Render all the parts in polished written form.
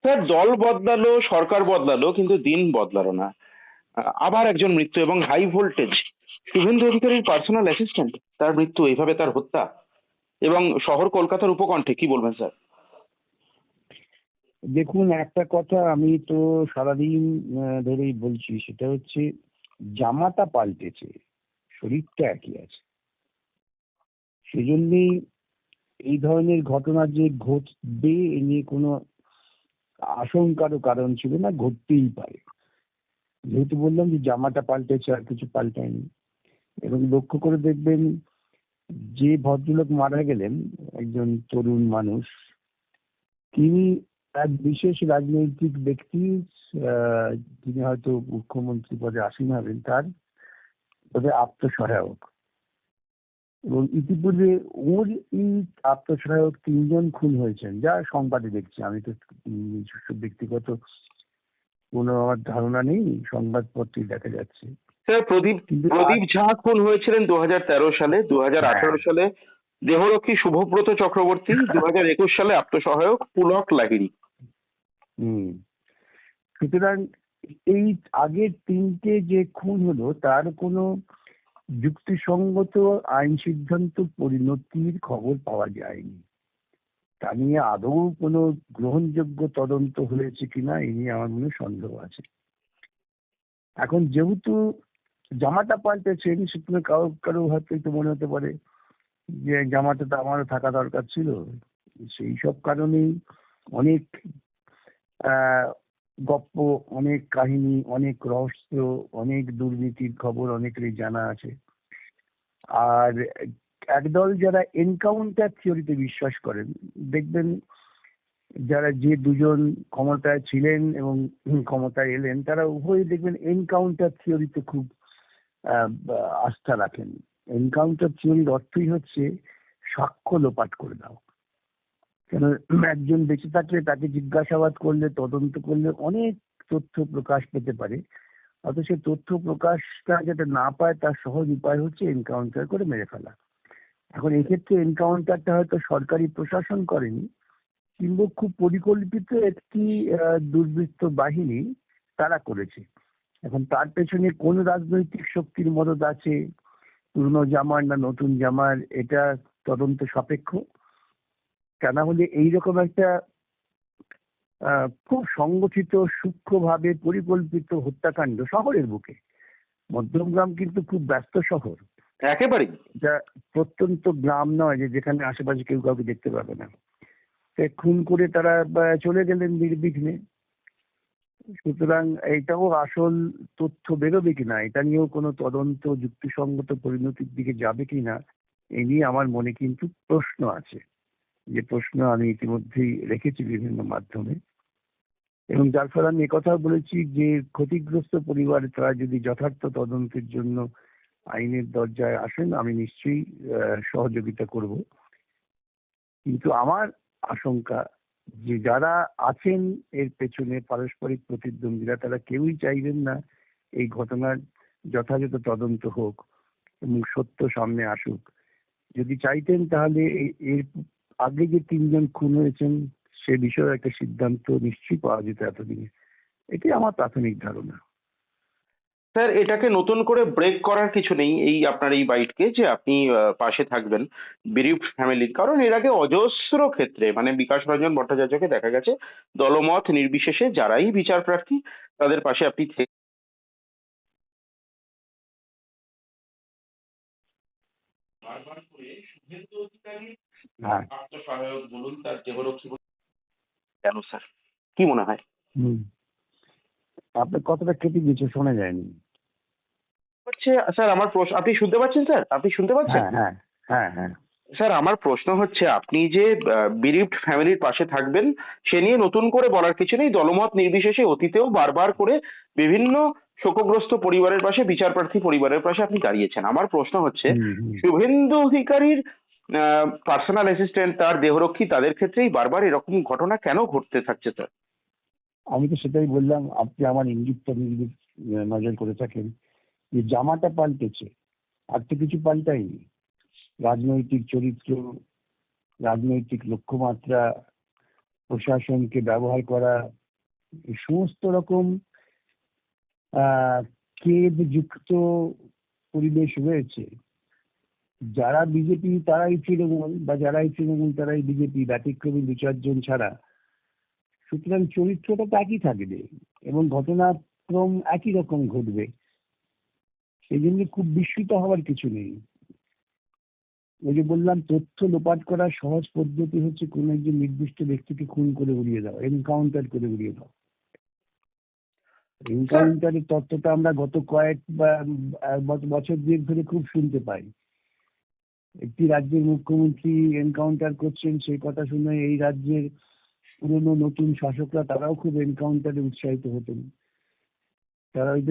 Sir, দল বদলালো, সরকার বদলালো, কিন্তু দিন বদলালো না। আবার একজন মৃত্যু, এবং হাই ভোল্টেজ। শুভেন্দু অধিকারীর পার্সোনাল অ্যাসিস্ট্যান্ট, তার মৃত্যু, এইভাবে তার হত্যা, এবং শহর কলকাতার উপকণ্ঠে। কি বলবেন স্যার? দেখুন, একটা কথা আমি তো সারাদিন ধরেই বলছি, সেটা হচ্ছে জামাটা পাল্টেছে, শরীরটা একই আছে। সেজন্যই এই ধরনের ঘটনা যে ঘটবে এ নিয়ে কোনো আশঙ্কারও কারণ ছিল না, ঘটতেই পারে। যেহেতু বললাম যে জামাটা পাল্টেছে, আর কিছু পাল্টায়নি। এবং লক্ষ্য করে দেখবেন, যে ভদ্রলোক মারা গেলেন, একজন তরুণ মানুষ, তিনি এক বিশেষ রাজনৈতিক ব্যক্তি, যিনি হয়তো মুখ্যমন্ত্রী পদে আসীন হবেন, তার পদে আত্মসহায়ক। এবং ইতিপূর্বে ওর এই আত্মসহায়ক 3জন খুন হয়েছেন, যা সংবাদে দেখছি। আমি তো নিজস্ব ব্যক্তিগত কোনো আমার ধারণা নেই, সংবাদপত্রে দেখা যাচ্ছে। স্যার, প্রদীপ কিন্তু প্রদীপ ঝা খুন হয়েছিলেন 2013 সালে, হ্যাঁ, 2018 সালে দেহরক্ষী শুভব্রত চক্রবর্তী, 2021 সালে আত্মসহায়ক পুলক লাহিড়ী। হম। সুতরাং এই আগের 3টে যে খুন হলো, তার কোনো যুক্তিসঙ্গত আইন সিদ্ধান্ত পরিণতির খবর পাওয়া যায়নি। তা নিয়ে আদৌ কোনো গ্রহণযোগ্য তদন্ত হয়েছে কিনা এ নিয়ে আমার মনে সন্দেহ আছে। এখন যেহেতু জামাটা পাল্টেছে, সেখানে কারো কারো হয়তো একটু মনে হতে পারে যে জামাটা তো আমারও থাকা দরকার ছিল। সেই সব কারণেই অনেক আহ গপ্প, অনেক কাহিনী, অনেক রহস্য, অনেক দুর্নীতির খবর অনেকেরই জানা আছে। আর একদল যারা এনকাউন্টার থিওরিতে বিশ্বাস করেন, দেখবেন যে দুজন ক্ষমতায় ছিলেন এবং ক্ষমতায় এলেন, তারা উভয়ই দেখবেন এনকাউন্টার থিওরিতে খুব আস্থা রাখেন। এনকাউন্টার থিওরির অর্থই হচ্ছে সাক্ষ্য লোপাট করে দাও। কেন, একজন বেঁচে থাকলে তাকে জিজ্ঞাসাবাদ করলে, তদন্ত করলে অনেক তথ্য প্রকাশ পেতে পারে। অথচ সে তথ্য প্রকাশটা যাতে না পায়, তার সহজ উপায় হচ্ছে এনকাউন্টার করে মেরে ফেলা। এখন এক্ষেত্রে এনকাউন্টারটা হয়তো সরকারি প্রশাসন করেনি, কিংবা খুব পরিকল্পিত একটি দুর্বৃত্ত বাহিনী তারা করেছে। এখন তার পেছনে কোন রাজনৈতিক শক্তির মদদ আছে, পুরনো জামার না নতুন জামার, এটা তদন্ত সাপেক্ষ। তা না হলে এইরকম একটা খুব সংগঠিত, সূক্ষ্মভাবে পরিকল্পিত হত্যাকাণ্ড শহরের বুকে, মধ্যমগ্রাম কিন্তু খুব ব্যস্ত শহর, একেবারেই। এটা প্রত্যন্ত গ্রাম নয় যে যেখানে আশেপাশে কেউ কাউকে দেখতে পাবে না। খুন করে তারা চলে গেলেন নির্বিঘ্নে। সুতরাং এটাও আসল তথ্য বেরোবে কিনা, এটা নিয়েও কোনো তদন্ত যুক্তিসঙ্গত পরিণতির দিকে যাবে কিনা, এ নিয়ে আমার মনে কিন্তু প্রশ্ন আছে। যে প্রশ্ন আমি ইতিমধ্যেই রেখেছি বিভিন্ন মাধ্যমে, এবং যার ফলে আমি একথাও বলেছি যে ক্ষতিগ্রস্ত পরিবার তারা যদি যথার্থ তদন্তের জন্য আইনের দরজায় আসেন, আমি নিশ্চয়ই সহযোগিতা করব। কিন্তু আমার আশঙ্কা যে যারা আছেন এর পেছনে, পারস্পরিক প্রতিদ্বন্দ্বীরা, তারা কেউই চাইবেন না এই ঘটনার যথাযথ তদন্ত হোক এবং সত্য সামনে আসুক। যদি চাইতেন তাহলে এর আগে যে 3জন খুন হয়েছেন সে বিষয়ে একটা সিদ্ধান্ত নিশ্চয়ই পাওয়া যেত এতদিনে। এটি আমার প্রাথমিক ধারণা। স্যার, এটাকে নতুন করে ব্রেক করার কিছু নেই, এই আপনার এই বাইটকে, যে আপনি পাশে থাকবেন বিরিফড ফ্যামিলির। কারণ এর আগে অজস্র ক্ষেত্রে, মানে বিকাশ রঞ্জন ভট্টাচার্যকে দেখা গেছে দলমত নির্বিশেষে যারাই বিচার প্রার্থী, তাদের পাশে আপনি বারবার করে শুভেন্দু অধিকারী হ্যাঁ। আত্মসহায়ক বলুন, তার দেহরক্ষী বলুন। কেন স্যার, কি মনে হয়? হম। আপনার কথাটা কেটে গেছে, শোনা যায়নি। হচ্ছে স্যার, আমার প্রশ্ন আপনি শুনতে পাচ্ছেন? স্যার, আপনি শুনতে পাচ্ছেন? হ্যাঁ, হ্যাঁ, হ্যাঁ, হ্যাঁ। স্যার, আমার প্রশ্ন হচ্ছে, আপনি যে বিরিফড ফ্যামিলির পাশে থাকবেন সে নিয়ে নতুন করে বলার কিছু নেই। দলমত নির্বিশেষে অতীতেও বারবার করে বিভিন্ন শোকগ্রস্ত পরিবারের পাশে, বিচার প্রার্থী পরিবারের পাশে আপনি দাঁড়িয়েছেন। আমার প্রশ্ন হচ্ছে, হুম, হুম। শুভেন্দু অধিকারীর পার্সোনাল অ্যাসিস্ট্যান্ট, তার দেহরক্ষী, তাদের ক্ষেত্রেই বারবার এরকম ঘটনা কেন ঘটতে থাকছে স্যার? আমি তো সেটাই বললাম, আপনি আমার ইঙ্গিতটা যদি নজর করে থাকেন, যে জামাটা পাল্টেছে, আর তো কিছু পাল্টায়নি। রাজনৈতিক চরিত্র, রাজনৈতিক লক্ষ্যমাত্রা, প্রশাসনকে ব্যবহার করা, এই সমস্ত রকম যুক্ত পরিবেশ রয়েছে। যারা বিজেপি তারাই তৃণমূল, বা যারাই তৃণমূল তারাই বিজেপি, ব্যতিক্রমী দু চারজন ছাড়া। সুতরাং চরিত্রটা তো একই থাকবে এবং ঘটনাক্রম একই রকম ঘটবে। সেই জন্য খুব বিস্মিত হওয়ার কিছু নেই। ওই যে বললাম, তথ্য লোপাট করার সহজ পদ্ধতি হচ্ছে কোন একজন নির্দিষ্ট ব্যক্তিকে খুন করে উড়িয়ে দাও, এনকাউন্টার করে উড়িয়ে দাও। স্যার এনকাউন্টারের তত্ত্বটা আমরা গত কয়েক বছর ধরে খুব শুনতে পাই। একটি রাজ্যের মুখ্যমন্ত্রী এনকাউন্টার করছেন, সেই কথা শুনে এই রাজ্যের পুরনো নতুন শাসকরা তারাও খুব এনকাউন্টারে উৎসাহিত হতেন। তারা ওই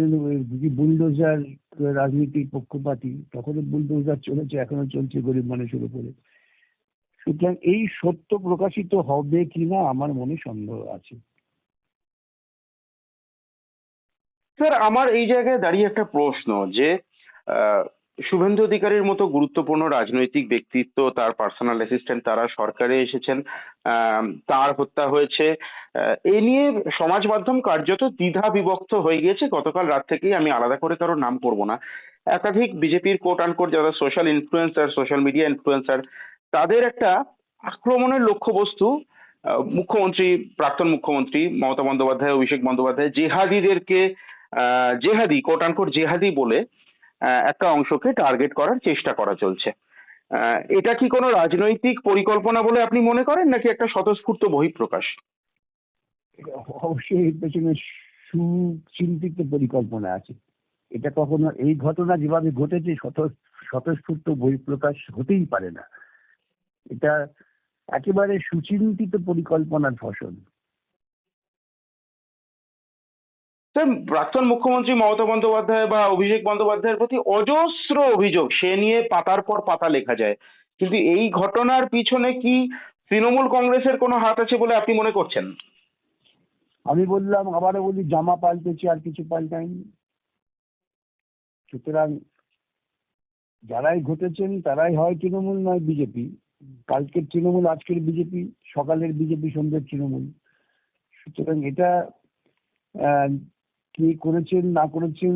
বুলডোজার রাজনীতির পক্ষপাতী, তখনও বুলডোজার চলেছে, এখনো চলছে গরিব মানুষের উপরে। সুতরাং এই সত্য প্রকাশিত হবে কিনা আমার মনে সন্দেহ আছে। স্যার আমার এই জায়গায় দাঁড়িয়ে একটা প্রশ্ন যে আহ, শুভেন্দু অধিকারীর মতো গুরুত্বপূর্ণ রাজনৈতিক ব্যক্তিত্ব, তার পার্সোনাল অ্যাসিস্ট্যান্ট তারা সরকারে এসেছেন, তার হত্যা হয়েছে, এ নিয়ে সমাজ মাধ্যম কার্যত দ্বিধা বিভক্ত হয়ে গিয়েছে। গতকাল রাত থেকেই, আমি আলাদা করে কারোর নাম করব না, একাধিক বিজেপির কোট আনকোট যারা social influencer, social media influencer, তাদের একটা আক্রমণের লক্ষ্যবস্তু মুখ্যমন্ত্রী, প্রাক্তন মুখ্যমন্ত্রী মমতা বন্দ্যোপাধ্যায়, অভিষেক বন্দ্যোপাধ্যায় জেহাদিদেরকে, জেহাদি কোট আনকোট জেহাদি বলে একটা অংশকে টার্গেট করার চেষ্টা করা চলছে। এটা কি কোনো রাজনৈতিক পরিকল্পনা বলে আপনি মনে করেন, নাকি একটা স্বতঃস্ফূর্ত বহিঃপ্রকাশ? অবশ্যই এর পেছনে সুচিন্তিত পরিকল্পনা আছে। এটা কখনো, এই ঘটনা যেভাবে ঘটেছে, স্বতঃস্ফূর্ত বহিঃপ্রকাশ হতেই পারে না। এটা একেবারে সুচিন্তিত পরিকল্পনার ফসল। স্যার প্রাক্তন মুখ্যমন্ত্রী মমতা বন্দ্যোপাধ্যায় বা অভিষেক বন্দ্যোপাধ্যায়ের প্রতি অজস্র অভিযোগ, সে নিয়ে পাতার পর পাতা লেখা যায়, কিন্তু এই ঘটনার পিছনে কি তৃণমূল কংগ্রেসের কোনো হাত আছে বলে আপনি মনে করছেন? আমি বললাম, আবারও বলি, জামা পাল্টেছে আর কিছু পাল্টায়নি। সুতরাং যারাই ঘটেছেন তারাই হয় তৃণমূল, নয় বিজেপি। কালকের তৃণমূল আজকের বিজেপি, সকালের বিজেপি সন্ধ্যের তৃণমূল। সুতরাং এটা আহ, কে করেছেন না করেছেন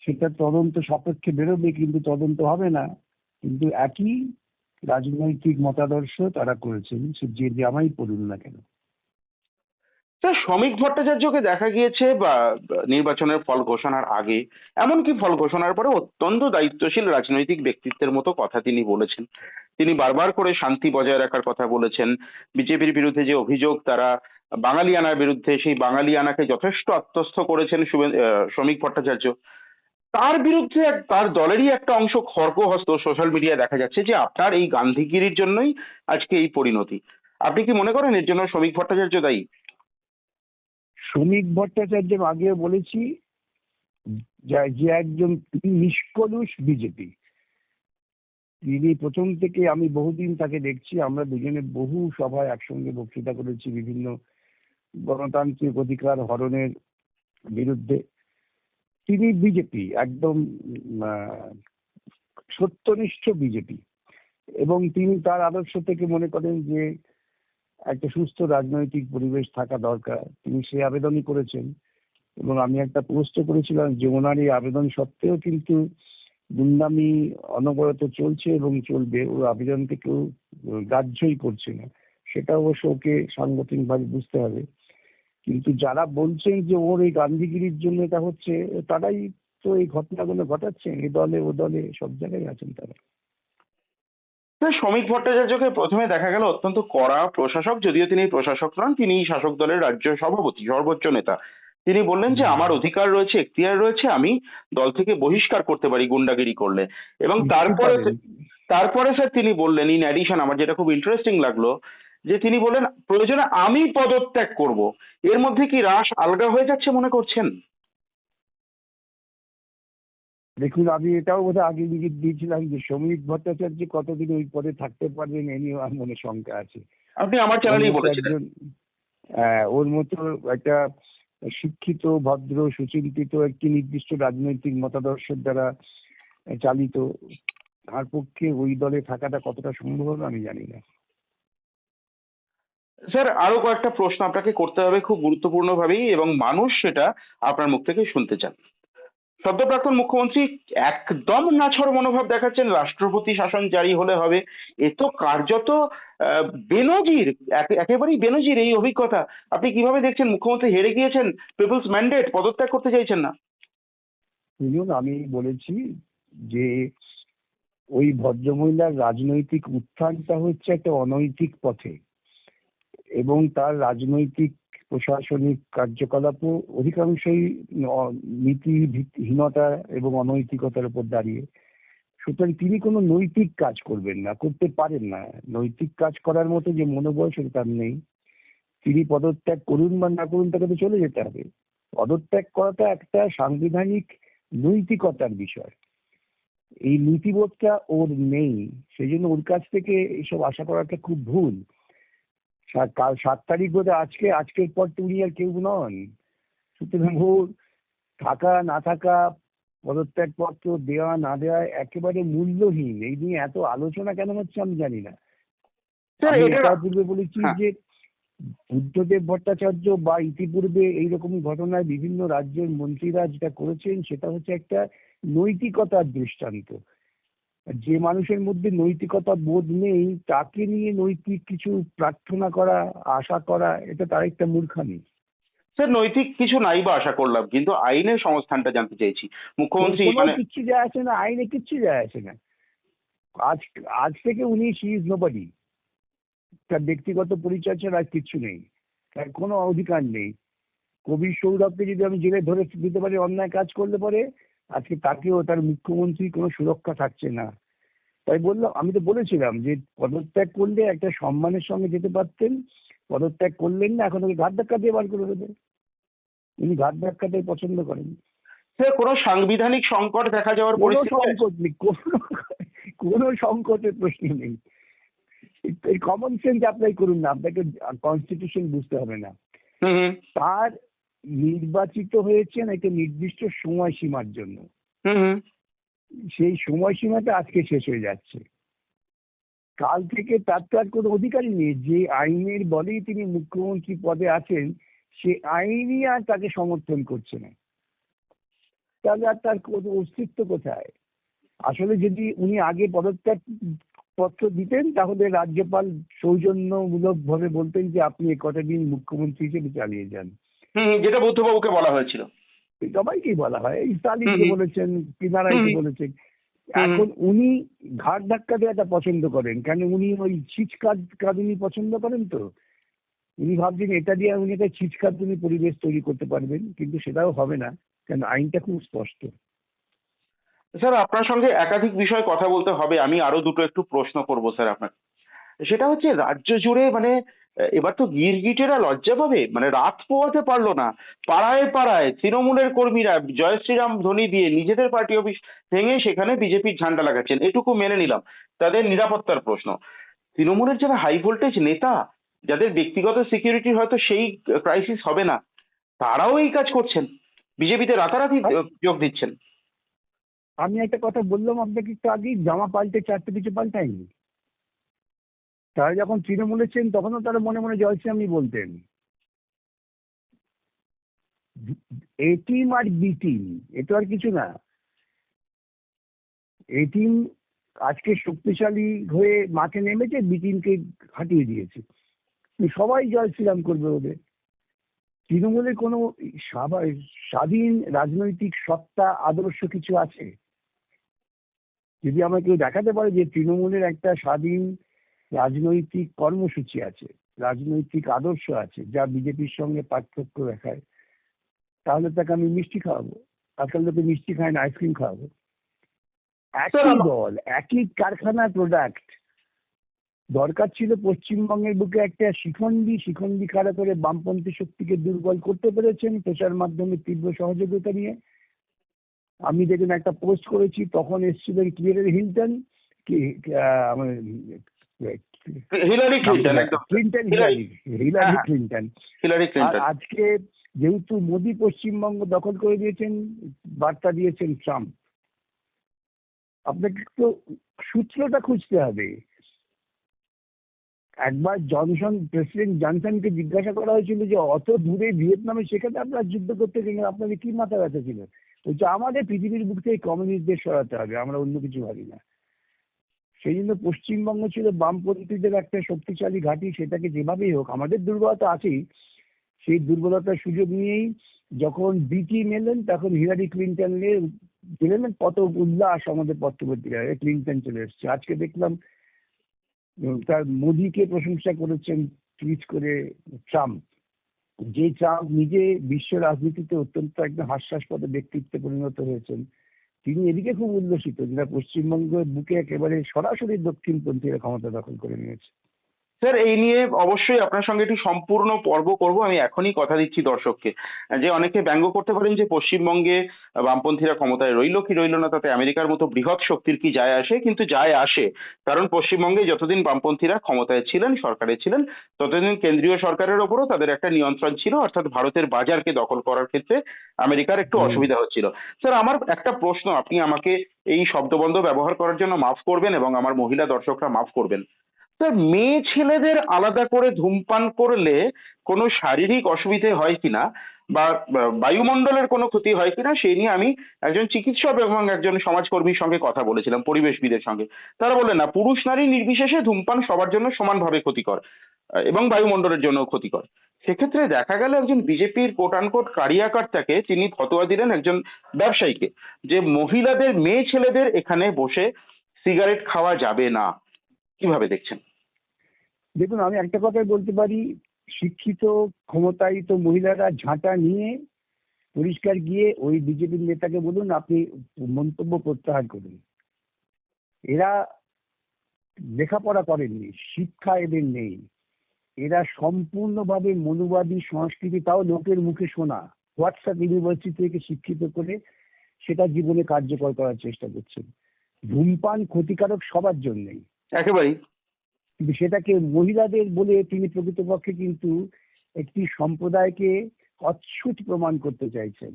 সেটা তদন্ত সাপেক্ষে বেরোবে, কিন্তু তদন্ত হবে না। কিন্তু একই রাজনৈতিক মতাদর্শ তারা করেছেন, সে যে জামাই পড়ুন না কেন। স্যার শ্রমিক ভট্টাচার্যকে দেখা গিয়েছে বা নির্বাচনের ফল ঘোষণার আগে, এমনকি ফল ঘোষণার পরে অত্যন্ত দায়িত্বশীল রাজনৈতিক ব্যক্তিত্বের মতো কথা তিনি বলেছেন। তিনি বারবার করে শান্তি বজায় রাখার কথা বলেছেন। বিজেপির বিরুদ্ধে যে অভিযোগ তারা বাঙালিয়ানার বিরুদ্ধে, সেই বাঙালিয়ানাকে যথেষ্ট আত্মস্থ করেছেন শ্রমিক ভট্টাচার্য। তার বিরুদ্ধে তার দলেরই একটা অংশ খড়গহস্ত সোশ্যাল মিডিয়ায় দেখা যাচ্ছে যে আপনার এই গান্ধীগিরির জন্যই আজকে এই পরিণতি। আপনি কি মনে করেন এর জন্য শ্রমিক ভট্টাচার্য দায়ী? শ্রমিক ভট্টাচার্যের আগেও বলেছি যে একজন নিষ্কলুষ বিজেপি। তিনি প্রথম থেকে, আমি বহুদিন তাকে দেখছি, আমরা দুজনে বহু সভায় একসঙ্গে বক্তৃতা করেছি বিভিন্ন গণতান্ত্রিক অধিকার হরণের বিরুদ্ধে। তিনি বিজেপি একদম আহ, সত্যনিষ্ঠ বিজেপি, এবং তিনি তার আদর্শ থেকে মনে করেন যে একটা সুস্থ রাজনৈতিক পরিবেশ থাকা দরকার। তিনি সেই আবেদনই করেছেন, এবং আমি একটা পোস্ট করেছিলাম যে ওনার এই আবেদন সত্ত্বেও কিন্তু গুন্ডামি অনবরত চলছে এবং চলবে, ওর আবেদনকে কেউ গ্রাহ্যই করছে না। সেটা অবশ্য ওকে সাংগঠনিকভাবে বুঝতে হবে। কিন্তু যারা বলছেন যে ওর এই গান্ধীগিরির জন্য এটা হচ্ছে, তারাই তো এই ঘটনাগুলো ঘটাচ্ছেন। এ দলে ও দলে সব জায়গায় আছেন তারা। না, শ্রমিক ভট্টাচার্যকে প্রথমে দেখা গেল অত্যন্ত কড়া প্রশাসক, যদিও তিনি প্রশাসক নন, তিনি শাসক দলের রাজ্য সভাপতি, সর্বোচ্চ নেতা। তিনি বললেন যে আমার অধিকার রয়েছে, এখতিয়ার রয়েছে, আমি দল থেকে বহিষ্কার করতে পারি গুন্ডাগিরি করলে। এবং তারপরে পারেন। তারপরে স্যার তিনি বললেন, ইন অ্যাডিশন, আমার যেটা খুব ইন্টারেস্টিং লাগলো, যে তিনি বললেন প্রয়োজনে আমি পদত্যাগ করব। এর মধ্যে কি রাশ আলগা হয়ে যাচ্ছে মনে করছেন? দেখুন, আমি এটাও বোধহয় আগে ইঙ্গিত দিয়েছিলাম যে শ্রমিক ভট্টাচার্য কতদিন ওই পদে থাকতে পারবেন এ নিয়ে আমার মনে শঙ্কা আছে। আপনি আমার ওর চ্যানেলেই মতো বলেছিলেন। একজন, ওর মতো একটা শিক্ষিত, ভদ্র, সুচিন্তিত একটি নির্দিষ্ট রাজনৈতিক মতাদর্শের দ্বারা চালিত, তার পক্ষে ওই দলে থাকাটা কতটা সম্ভব হবে আমি জানি না। স্যার আরো কয়েকটা প্রশ্ন আপনাকে করতে হবে খুব গুরুত্বপূর্ণ ভাবেই, এবং মানুষ সেটা আপনার মুখ থেকে শুনতে চান। সদ্য প্রাক্তন মুখ্যমন্ত্রী একদম নাছোড় মনোভাব দেখাচ্ছেন, রাষ্ট্রপতি শাসন জারি হলে হবে। এ তো কার্যত বেনজির, একেবারেই বেনজির এই অভিজ্ঞতা। আপনি কিভাবে দেখছেন? মুখ্যমন্ত্রী হেরে গিয়েছেন, পিপলস ম্যান্ডেট, পদত্যাগ করতে চাইছেন না? শুনুন, আমি বলেছি যে ওই ভদ্রমহিলার রাজনৈতিক উত্থানটা হচ্ছে একটা অনৈতিক পথে, এবং তার রাজনৈতিক প্রশাসনিক কার্যকলাপও অধিকাংশই নীতিহীনতা এবং অনৈতিকতার উপর দাঁড়িয়ে। সুতরাং তিনি কোনো নৈতিক কাজ করবেন না, করতে পারেন না। নৈতিক কাজ করার মতো যে মনোবল সেটা তার নেই। তিনি পদত্যাগ করুন বা না করুন, তাকে তো চলে যেতে হবে। পদত্যাগ করাটা একটা সাংবিধানিক নৈতিকতার বিষয়। এই নীতিবোধটা ওর নেই, সেই জন্য ওর কাছ থেকে এসব আশা করাটা খুব ভুল। কাল 7 তারিখ বোধ আজকে, আজকের পর তো উনি আর কেউ নন। সুতরাং ওর থাকা না থাকা, পদত্যাগপত্র দেওয়া না দেওয়া একেবারে মূল্যহীন। এই নিয়ে এত আলোচনা কেন হচ্ছে আমি জানি না। স্যার আমি এটা, এটাও পূর্বে বলেছি হ্যাঁ, যে বুদ্ধদেব ভট্টাচার্য বা ইতিপূর্বে এইরকম ঘটনায় বিভিন্ন রাজ্যের মন্ত্রীরা যেটা করেছেন সেটা হচ্ছে একটা নৈতিকতার দৃষ্টান্ত। যে মানুষের মধ্যে নৈতিকতা বোধ নেই তাকে নিয়ে নৈতিক কিছু প্রার্থনা করা, আশা করা, এটা তার একটা মূর্খামি। স্যার নৈতিক কিছু নাই বা আশা করলাম, কিন্তু আইনের সংস্থানটা জানতে চাইছি। মুখ্যমন্ত্রী কোনো মানে, কিচ্ছু যায় আসে না, আইনে কিচ্ছু যায় আসে না। আজ আজ থেকে উনি শি ইজ নোবডি। তার ব্যক্তিগত পরিচয় ছাড়া আর কিচ্ছু নেই, তার কোনো অধিকার নেই। কবির সৌরভকে যদি আমি জেলে ধরে দিতে পারি অন্যায় কাজ করলে পরে, আজকে তাকেও তার মুখ্যমন্ত্রী কোনো সুরক্ষা থাকছে না। তাই বললাম, আমি তো বলেছিলাম যে পদত্যাগ করলে একটা সম্মানের সঙ্গে যেতে পারতেন। পদত্যাগ করলেন না, এখন ওকে ঘাট ধাক্কা দিয়ে বার করে দেবে। উনি ঘাট ধাক্কাটাই পছন্দ করেন। স্যার কোনো সাংবিধানিক সংকট দেখা যাওয়ার কোনো পরিস্থিতি আছে? সংকট নেই, কোনো সংকটের প্রশ্ন নেই। এই কমন সেন্স অ্যাপ্লাই করুন না, আপনাকে কনস্টিটিউশন বুঝতে হবে না। হুম হুম তার নির্বাচিত হয়েছেন একটা নির্দিষ্ট সময়সীমার জন্য। হুম হুম সেই সময়সীমাটা আজকে শেষ হয়ে যাচ্ছে। কাল থেকে তার তো আর কোনো অধিকারই নেই। যে আইনের বলেই তিনি মুখ্যমন্ত্রী পদে আছেন, সে আইনই আর তাকে সমর্থন করছে না। তাহলে আর তার কোনো অস্তিত্ব কোথায়? আসলে যদি উনি আগে পদত্যাগ পত্র দিতেন তাহলে রাজ্যপাল সৌজন্যমূলক ভাবে বলতেন যে আপনি এ কটা দিন মুখ্যমন্ত্রী হিসেবে চালিয়ে যান। হুম, যেটা বুদ্ধবাবুকে বলা হয়েছিল। সবাইকেই বলা হয়, হুম স্টালিনকে হুম বলেছেন, হুম পিনারাইকে বলেছেন। হুম হুম। এখন উনি ঘাট ধাক্কা দেওয়াটা পছন্দ করেন, কেন উনি ওই ছিচকাদুনি পছন্দ করেন তো। উনি ভাবছেন এটা দিয়ে উনি একটা ছিচকাদুনি পরিবেশ তৈরি করতে পারবেন, কিন্তু সেটাও হবে না, কেন আইনটা খুব স্পষ্ট। স্যার আপনার সঙ্গে একাধিক বিষয়ে কথা বলতে হবে, আমি আরো দুটো একটু প্রশ্ন করবো স্যার আপনাকে। সেটা হচ্ছে রাজ্য জুড়ে মানে এবার তো গিরগিটেরা লজ্জা পাবে, মানে রাত পোয়াতে পারলো না। পাড়ায় পাড়ায় তৃণমূলের কর্মীরা জয় শ্রীরাম ধ্বনি দিয়ে নিজেদের পার্টি অফিস ভেঙে সেখানে বিজেপির ঝান্ডা লাগাচ্ছেন, এটুকু মেনে নিলাম। তাদের নিরাপত্তার প্রশ্ন, তৃণমূলের যারা হাই ভোল্টেজ নেতা, যাদের ব্যক্তিগত সিকিউরিটির হয়তো সেই ক্রাইসিস হবে না, তারাও এই কাজ করছেন, বিজেপিতে রাতারাতি আর যোগ দিচ্ছেন। আমি একটা কথা বললাম আপনাকে একটু আগেই, জামা পাল্টে চারটে কিছু পাল্টায়নি। তারা যখন তৃণমূলে ছিলেন তখনও তারা মনে মনে জয় শ্রীরামই বলতেন। এ টিম আর বি টিম, এ তো আর কিছু না। এ টিম আজকে শক্তিশালী হয়ে মাঠে নেমেছে, বি টিমকে হাঁটিয়ে দিয়েছে। সবাই জয় শ্রীরাম করবে ওদের। তৃণমূলের কোনো স্বাধীন রাজনৈতিক সত্তা, আদর্শ কিছু আছে? যদি আমাকে কেউ দেখাতে পারে যে তৃণমূলের একটা স্বাধীন রাজনৈতিক কর্মসূচি আছে, রাজনৈতিক আদর্শ আছে যা বিজেপির সঙ্গে পার্থক্য দেখায়, তাহলে তাকে আমি মিষ্টি খাওয়াবো। আজকাল লোকে মিষ্টি খায় না, আইসক্রিম খাওয়াবো। স্যার একই দল, একই কারখানার প্রোডাক্ট। দরকার ছিল পশ্চিমবঙ্গের বুকে একটা শিখণ্ডী খাড়া করে বামপন্থী শক্তিকে দুর্বল করতে পেরেছেন প্রচার মাধ্যমে তীব্র সহযোগিতা নিয়ে। আমি দেখুন একটা পোস্ট করেছি, তখন এসেছিলেন ক্লিয়ারের হিলটন, কি আমার হিলারি নামটা ক্লিন্টন, একদম স্যার। ক্লিন্টন, হিলারি, হ্যাঁ হিলারি হ্যাঁ, ক্লিন্টন। হিলারি আর ক্লিন্টন। আজকে যেহেতু মোদী পশ্চিমবঙ্গ দখল করে দিয়েছেন, বার্তা দিয়েছেন ট্রাম্প। আপনাকে তো সূত্রটা খুঁজতে হবে। একবার প্রেসিডেন্ট জনসনকে জিজ্ঞাসা করা হয়েছিল যে অত দূরে ভিয়েতনামে সেখানে আপনারা যুদ্ধ করতে গেলেন, আপনাদের কি মাথা ব্যথা ছিল? বলছে আমাদের পৃথিবীর বুক থেকে কমিউনিস্টদের সরাতে হবে, আমরা অন্য কিছু ভাবি না। সেই জন্য পশ্চিমবঙ্গ ছিল বামপন্থীদের একটা শক্তিশালী ঘাঁটি, সেটাকে যেভাবেই হোক, আমাদের দুর্বলতা আছেই, সেই দুর্বলতার সুযোগ নিয়েই যখন টিম এলেন তখন হিলারি ক্লিন্টন গেলেন, কত উল্লাস আমাদের পত্রপত্রিকায়, ক্লিন্টন চলে এসছে। আজকে দেখলাম তার মোদিকে প্রশংসা করেছেন টুইট করে ট্রাম্প, যে ট্রাম্প নিজে বিশ্ব রাজনীতিতে অত্যন্ত একদম হাস্যাস্পদ ব্যক্তিত্বে পরিণত হয়েছেন, তিনি এদিকে খুব উল্লসিত, যেটা পশ্চিমবঙ্গের বুকে একেবারে সরাসরি দক্ষিণপন্থীরা ক্ষমতা দখল করে নিয়েছে। স্যার এই নিয়ে অবশ্যই আপনার সঙ্গে একটি সম্পূর্ণ পর্ব করব, আমি এখনই কথা দিচ্ছি দর্শককে। যে অনেকে ব্যঙ্গ করতে পারেন যে পশ্চিমবঙ্গে বামপন্থীরা ক্ষমতায় রইলো কি রইলো না তাতে আমেরিকার মতো বৃহৎ শক্তির কি যায় আসে, কিন্তু যায় আসে। কারণ পশ্চিমবঙ্গে যতদিন বামপন্থীরা ক্ষমতায় ছিলেন, সরকারে ছিলেন, ততদিন কেন্দ্রীয় সরকারের ওপরও তাদের একটা নিয়ন্ত্রণ ছিল, অর্থাৎ ভারতের বাজারকে দখল করার ক্ষেত্রে আমেরিকার একটু হুম। অসুবিধা হচ্ছিল। স্যার আমার একটা প্রশ্ন, আপনি আমাকে এই শব্দবন্ধ ব্যবহার করার জন্য মাফ করবেন এবং আমার মহিলা দর্শকরা মাফ করবেন। স্যার মেয়ে ছেলেদের আলাদা করে ধূমপান করলে কোনো শারীরিক অসুবিধে হয় কিনা বা বায়ুমণ্ডলের কোনো ক্ষতি হয় কিনা সেই নিয়ে আমি একজন চিকিৎসক এবং একজন সমাজকর্মীর সঙ্গে কথা বলেছিলাম, পরিবেশবিদের সঙ্গে। তারা বললেন না, পুরুষ নারী নির্বিশেষে ধূমপান সবার জন্য সমানভাবে ক্ষতিকর, এবং বায়ুমণ্ডলের জন্য ক্ষতিকর। সেক্ষেত্রে দেখা গেল একজন বিজেপির কোট আনকোট কারিয়াকর্তাকে তিনি ফতোয়া দিলেন একজন ব্যবসায়ীকে, যে মহিলাদের, মেয়ে ছেলেদের এখানে বসে সিগারেট খাওয়া যাবে না। কিভাবে দেখছেন? দেখুন, আমি একটা কথাই বলতে পারি, শিক্ষিত ক্ষমতায়িত মহিলারা ঝাঁটা নিয়ে পরিষ্কার গিয়ে ওই বিজেপির নেতাকে বলুন আপনি মন্তব্য প্রত্যাহার করুন। এরা লেখাপড়া করেননি, শিক্ষা এদের নেই, এরা সম্পূর্ণভাবে মনুবাদী সংস্কৃতি, তাও লোকের মুখে শোনা, হোয়াটসঅ্যাপ ইউনিভার্সিটি থেকে শিক্ষিত করে সেটা জীবনে কার্যকর করার চেষ্টা করছেন। ধূমপান ক্ষতিকারক সবার জন্যই, একেবারেই। কিন্তু সেটাকে মহিলাদের বলে তিনি প্রকৃতপক্ষে কিন্তু একটি সম্প্রদায়কে অচ্ছুত প্রমাণ করতে চাইছেন।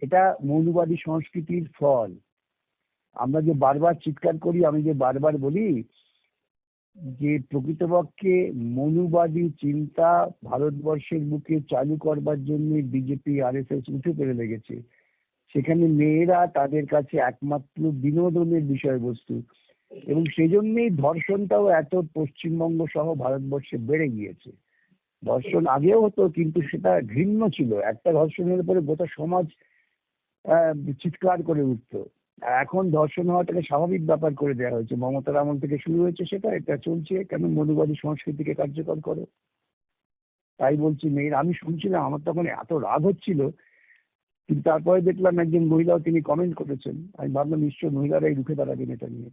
এটা মৌলবাদী সংস্কৃতির ফল। আমরা যে বারবার চিৎকার করি, আমি যে বারবার বলি যে প্রকৃতপক্ষে মনুবাদী চিন্তা ভারতবর্ষের বুকে চালু করবার জন্য বিজেপি আরএসএস উঠে পড়ে লেগেছে। সেখানে মেয়েরা তাদের কাছে একমাত্র বিনোদনের বিষয়বস্তু, এবং সেই জন্যই ধর্ষণটাও এত পশ্চিমবঙ্গ সহ ভারতবর্ষে বেড়ে গিয়েছে। ধর্ষণ আগেও হতো, কিন্তু সেটা ঘৃণ্য ছিল, একটা ধর্ষণের পরে গোটা সমাজ চিৎকার করে উঠতো। এখন ধর্ষণ হওয়াটাকে স্বাভাবিক ব্যাপার করে দেওয়া হয়েছে, মমতার আমল থেকে শুরু হয়েছে সেটা, এটা চলছে। কেন? মনুবাদী সংস্কৃতিকে কার্যকর করো। তাই বলছি মেয়েরা, আমি শুনছিলাম, আমার তখন এত রাগ হচ্ছিল, কিন্তু তারপরে দেখলাম একজন মহিলাও তিনি কমেন্ট করেছেন, আমি ভাবলাম নিশ্চয় মহিলারাই রুখে দাঁড়াবেন এটা নিয়ে।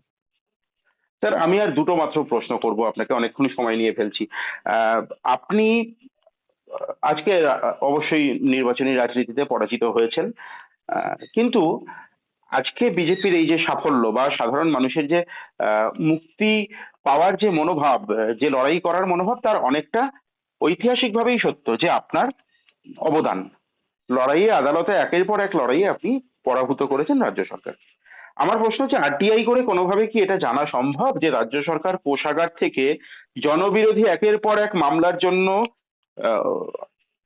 স্যার আমি আর দুটো মাত্র প্রশ্ন করব আপনাকে, অনেকক্ষণ সময় নিয়ে ফেলছি। আহ, আপনি আজকে অবশ্যই নির্বাচনী রাজনীতিতে পরাজিত হয়েছেন, কিন্তু আজকে বিজেপির এই যে সাফল্য বা সাধারণ মানুষের যে মুক্তি পাওয়ার যে মনোভাব, যে লড়াই করার মনোভাব, তার অনেকটা ঐতিহাসিকভাবেই সত্য যে আপনার অবদান লড়াইয়ে, আদালতে একের পর এক লড়াইয়ে আপনি পরাভূত করেছেন রাজ্য সরকার। আমার প্রশ্ন হচ্ছে, আরটিআই করে কোনোভাবে কি এটা জানা সম্ভব যে রাজ্য সরকার কোষাগার থেকে জনবিরোধী একের পর এক মামলার জন্য আহ,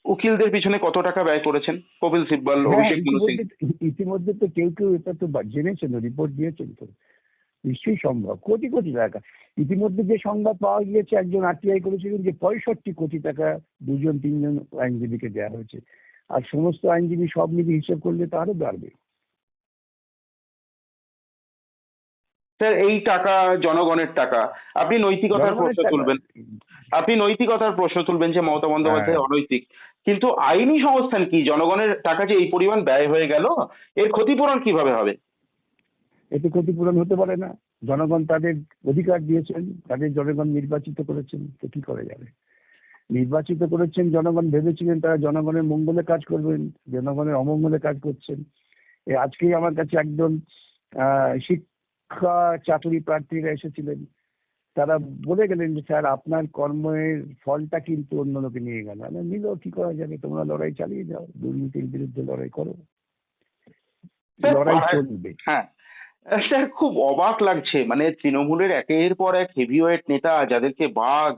উকিলদের পিছনে কত টাকা ব্যয় করেছেন? কপিল সিব্বল, হ্যাঁ, অভিষেক মনু সিং। ইতিমধ্যে তো কেউ কেউ এটা তো জেনেছেন, রিপোর্ট দিয়েছেন তো, নিশ্চয়ই সম্ভব। কোটি কোটি টাকা। ইতিমধ্যে যে সংবাদ পাওয়া গিয়েছে, একজন আরটিআই করেছিলেন যে 65 কোটি টাকা দুজন তিনজন আইনজীবীকে দেওয়া হয়েছে, আর সমস্ত আইনজীবী সব মিলিয়ে হিসেব করলে তো আরো বাড়বে। স্যার এই টাকা জনগণের টাকা, আপনি নৈতিকতার জনগণের প্রশ্ন টাকা। তুলবেন, আপনি নৈতিকতার প্রশ্ন তুলবেন যে মমতা হ্যাঁ, বন্দ্যোপাধ্যায় অনৈতিক, কিন্তু আইনি সংস্থান কি? জনগণের টাকা যে এই পরিমাণ ব্যয় হয়ে গেল, এর ক্ষতিপূরণ কিভাবে হবে? এতে ক্ষতিপূরণ হতে পারে না। জনগণ তাদের অধিকার দিয়েছেন, তাদের জনগণ নির্বাচিত করেছেন, তো কি করা যাবে? নির্বাচিত করেছেন জনগণ, ভেবেছিলেন তারা জনগণের মঙ্গলে কাজ করবেন, জনগণের অমঙ্গলে কাজ করছেন। আজকেই আমার কাছে একজন শিক্ষা চাকরি প্রার্থীরা এসেছিলেন, তারা বলে গেলেন যে স্যার আপনার কর্মের ফলটা কিন্তু অন্য লোকে নিয়ে গেল। নিল, কি করা যাবে, তোমরা লড়াই চালিয়ে যাও, দুর্নীতির বিরুদ্ধে লড়াই করো, স্যার লড়াই চলবে। হ্যাঁ, স্যার খুব অবাক লাগছে, মানে তৃণমূলের একের পর এক হেভিওয়েট নেতা, যাদেরকে বাঘ,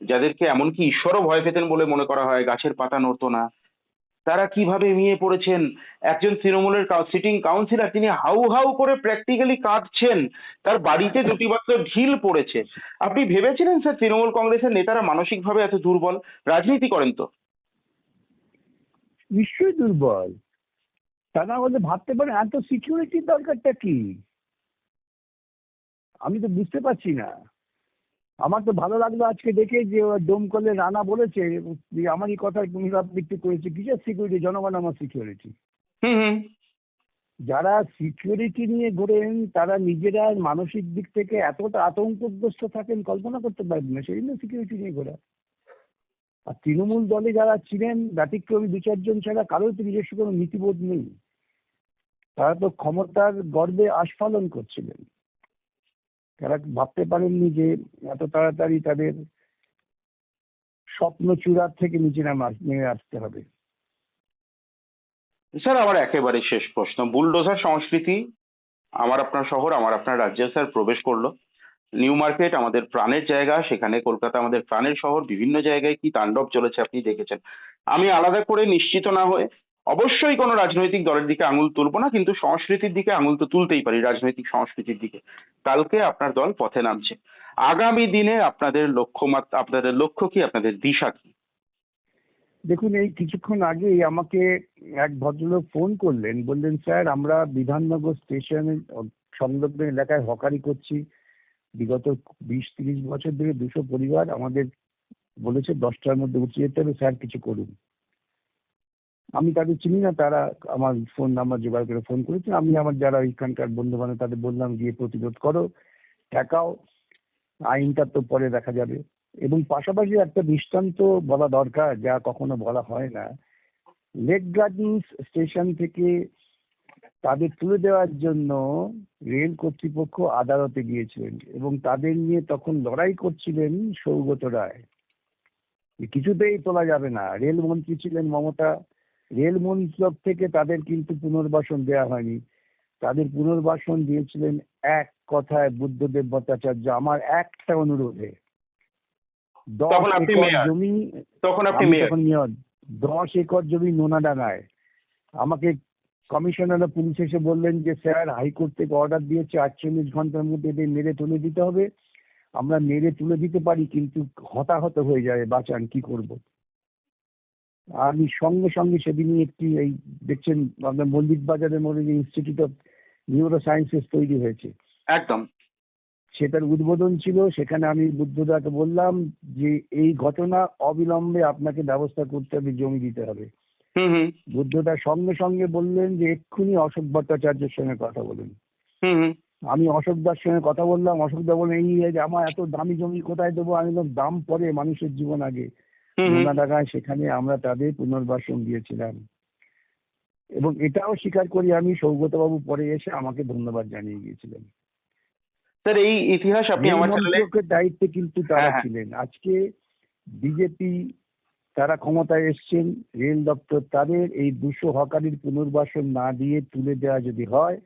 যাদেরকে এমনকি ঈশ্বরও ভয় পেতেন বলে মনে করা হয়, গাছের পাতা নড়তো না, তারা কিভাবে মিয়ে পড়েছেন। একজন তৃণমূলের সিটিং কাউন্সিলর, তিনি হাউ হাউ করে প্র্যাকটিক্যালি কাঁদছেন, তার বাড়িতে দুটি মাত্র ঢিল পড়েছে। আপনি ভেবেছিলেন স্যার তৃণমূল কংগ্রেসের নেতারা মানসিকভাবে এত দুর্বল? রাজনীতি করেন তো। নিশ্চয়ই দুর্বল। তা না হলে ভাবতে পারেন এত সিকিউরিটির দরকারটা কি? আমি তো বুঝতে পারছি না। আমার তো ভালো লাগলো আজকে দেখে যে ডোমকলে রানা বলেছে যে আমারই কথার পুনরাবৃত্তি করেছে, কিসের সিকিউরিটি, জনগণ আমার সিকিউরিটি। হুম হুম। যারা সিকিউরিটি নিয়ে ঘোরেন তারা নিজেরা মানসিক দিক থেকে এতটা আতঙ্কগ্রস্ত থাকেন কল্পনা করতে পারবেন না, সেই জন্য সিকিউরিটি নিয়ে ঘোরা। আর তৃণমূল দলে যারা ছিলেন ব্যতিক্রমী দু চারজন ছাড়া কারোর তো নিজস্ব কোনো নীতিবোধ নেই। তারা তো ক্ষমতার গর্বে আস্ফালন করছিলেন। তারা ভাবতে পারেননি যে এত তাড়াতাড়ি তাদের স্বপ্ন চূড়ার থেকে নিচে নেমে আসতে হবে। স্যার আমার একেবারে শেষ প্রশ্ন, বুলডোজার সংস্কৃতি আমার আপনার শহর, আমার আপনার রাজ্যে স্যার প্রবেশ করলো। নিউ মার্কেট আমাদের প্রাণের জায়গা, সেখানে কলকাতা আমাদের প্রাণের শহর, বিভিন্ন জায়গায় কি তাণ্ডব চলেছে আপনি দেখেছেন। আমি আলাদা করে নিশ্চিত না হয়ে অবশ্যই কোনো রাজনৈতিক দলের দিকে আঙুল তুলবো না, কিন্তু সংস্কৃতির দিকে আঙুল তো তুলতেই পারি, রাজনৈতিক সংস্কৃতির দিকে। কালকে আপনার দল পথে নামছে, আগামী দিনে আপনাদের লক্ষ্যমাত্রা, আপনাদের লক্ষ্য কি, আপনাদের দিশা কি? দেখুন, এই কিছুক্ষণ আগেই আমাকে এক ভদ্রলোক ফোন করলেন, বললেন স্যার আমরা বিধাননগর স্টেশনের সংলগ্ন এলাকায় হকারি করছি বিগত 20-30 বছর ধরে, 200 পরিবার আমাদের বলেছে 10টার মধ্যে উঠে যেতে হবে, স্যার কিছু করুন। আমি তাদের চিনি না, তারা আমার ফোন নাম্বার জোগাড় করে ফোন করেছে। আমি আমার যারা ওইখানকার বন্ধু বান্ধব তাদের বললাম গিয়ে প্রতিরোধ করো, ঠেকাও, আইনটা তো পরে দেখা যাবে। এবং পাশাপাশি একটা দৃষ্টান্ত বলা দরকার যা কখনো বলা হয় না। লেক গার্ডেন্স স্টেশন থেকে তাদের তুলে দেওয়ার জন্য রেল কর্তৃপক্ষ আদালতে গিয়েছিলেন এবং তাদের নিয়ে তখন লড়াই করছিলেন সৌগত রায় যে কিছুতেই তোলা যাবে না। রেলমন্ত্রী ছিলেন মমতা। রেল মন্ত্রক থেকে তাদের কিন্তু পুনর্বাসন দেওয়া হয়নি। তাদের পুনর্বাসন দিয়েছিলেন এক কথায় বুদ্ধদেব ভট্টাচার্য আমার একটা অনুরোধে। দশ তখন আপনি একর মেয়র, জমি তখন আপনি আমি মেয়র। তখন নিয়ে 10 একর জমি নোনাডাঙ্গায় আমাকে কমিশনার অফ পুলিশ এসে বললেন যে স্যার হাইকোর্ট থেকে অর্ডার দিয়েছে 48 ঘন্টার মধ্যে এদের মেরে তুলে দিতে হবে। আমরা মেরে তুলে দিতে পারি কিন্তু হতাহত হয়ে যাবে, বাঁচান কি করব। আমি সঙ্গে সঙ্গে সেদিনই একটি এই দেখছেন আপনার মল্লিক বাজারের মধ্যে যে ইনস্টিটিউট অফ নিউরো সায়েন্সেস তৈরি হয়েছে, একদম। সেটার উদ্বোধন ছিল। সেখানে আমি বুদ্ধদাকে বললাম যে এই ঘটনা অবিলম্বে আপনাকে ব্যবস্থা করতে হবে, জমি দিতে হবে। হুম হুম। বুদ্ধদা সঙ্গে সঙ্গে বললেন যে এক্ষুনি অশোক ভট্টাচার্যের সঙ্গে কথা বলুন। হুম হুম। আমি অশোকদার সঙ্গে কথা বললাম। অশোকদা বললেন এই যে আমার এত দামি জমি কোথায় দেবো। আমি বললাম দাম পরে, মানুষের জীবন আগে। হুম হুম। নোনাডাঙ্গায় সেখানে আমরা তাদের পুনর্বাসন দিয়েছিলাম এবং এটাও স্বীকার করি আমি, সৌগতবাবু পরে এসে আমাকে ধন্যবাদ জানিয়ে গিয়েছিলেন। স্যার এই ইতিহাস আপনি রেল আমার চ্যানেলে। মন্ত্রকের দায়িত্বে কিন্তু হ্যাঁ তারা হ্যাঁ। ছিলেন। আজকে বিজেপি তারা ক্ষমতায় এসছেন, রেল দপ্তর তাদের, এই 200 হকারির পুনর্বাসন না দিয়ে তুলে দেওয়া যদি হয়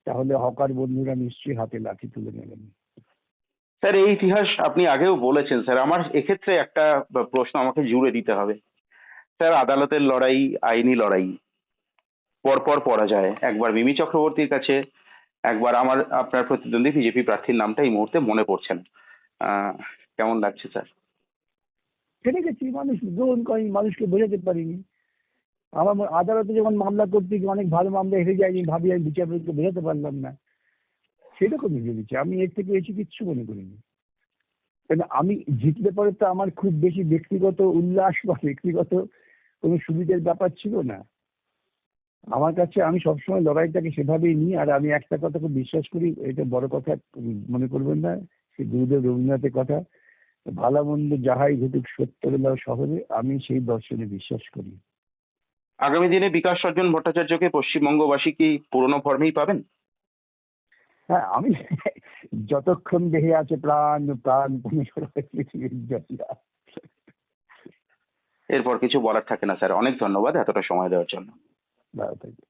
তাহলে হকার বন্ধুরা নিশ্চয়ই হাতে লাঠি তুলে নেবেন। স্যার এই ইতিহাস আপনি আগেও বলেছেন স্যার, আমার এক্ষেত্রে একটা প্রশ্ন আমাকে জুড়ে দিতে হবে। স্যার আদালতের লড়াই, আইনি লড়াই পরপর পরাজয়, একবার মিমি চক্রবর্তীর কাছে, একবার আমার আপনার প্রতিদ্বন্দ্বী বিজেপি প্রার্থীর নামটা এই মুহূর্তে মনে পড়ছে না। আহ, কেমন লাগছে স্যার? হেরে গেছি, মানুষ গ্রহণ করেনি, মানুষকে বোঝাতে পারিনি। আমার আদালতে যখন মামলা করতে গিয়ে অনেক ভালো মামলা হেরে যায়নি, ভাবি আমি বিচারপতিকে বোঝাতে পারলাম না, সেরকমই ভেবেছি আমি। এর থেকে বেশি কিচ্ছু মনে করিনি। কেন আমি জিতলে পরে তো আমার খুব বেশি ব্যক্তিগত উল্লাস বা ব্যক্তিগত কোনো সুবিধের ব্যাপার ছিল না আমার কাছে। আমি সবসময় লড়াইটাকে সেভাবেই নিই। আর আমি একটা কথা খুব বিশ্বাস করি, এটা বড় কথা মনে করবেন না, সে গুরুদেব রবীন্দ্রনাথের কথা, ভালো মন্দ যাহাই ঘটুক সত্য বেলাও শহরে, আমি সেই দর্শনে বিশ্বাস করি। আগামী দিনে বিকাশ রঞ্জন ভট্টাচার্যকে পশ্চিমবঙ্গবাসী কি পুরনো ফর্মেই পাবেন? হ্যাঁ, আমি যতক্ষণ দেহে আছে প্রাণ, প্রাণ পৃথিবীর জটিলা। এরপর কিছু বলার থাকে না স্যার, অনেক ধন্যবাদ এতটা সময় দেওয়ার জন্য। ভালো থাকবে।